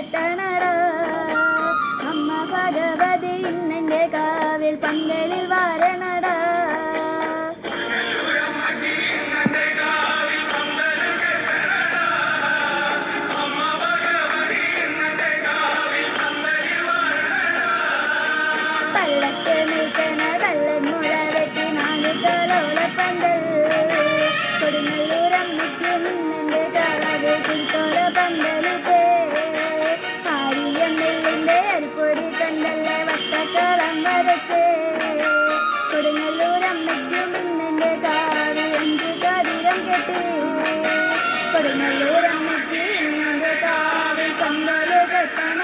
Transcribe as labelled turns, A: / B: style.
A: കെട്ടണട. അമ്മ ഭഗവതി ഇന്നെൻ്റെ കാവിൽ പന്തലിൽ വാരണട. പള്ളക്ക് നിൽക്കണ കല്ലൻ മുള വെട്ടി നാലുകളോലപ്പന്തൽ. കൊടുങ്ങല്ലൂരമ്മയ്ക്കും ഇന്നെൻ്റെ കാവിൽ കുൽത്തോല പന്തലിട്ടേ. ആരിയം നെല്ലിൻ്റെ അരിപ്പൊടി കണ്ടല്ലേ വട്ടക്കളം വരച്ചേ. കൊടുങ്ങല്ലൂരമ്മയ്ക്കും ഇന്നെൻ്റെ കാവിൽ 5 കതിരം കെട്ടി. കൊടുങ്ങല്ലൂരമ്മയ്ക്ക് ഇന്നെൻ്റെ കാവിൽ പന്തല് കെട്ടണ.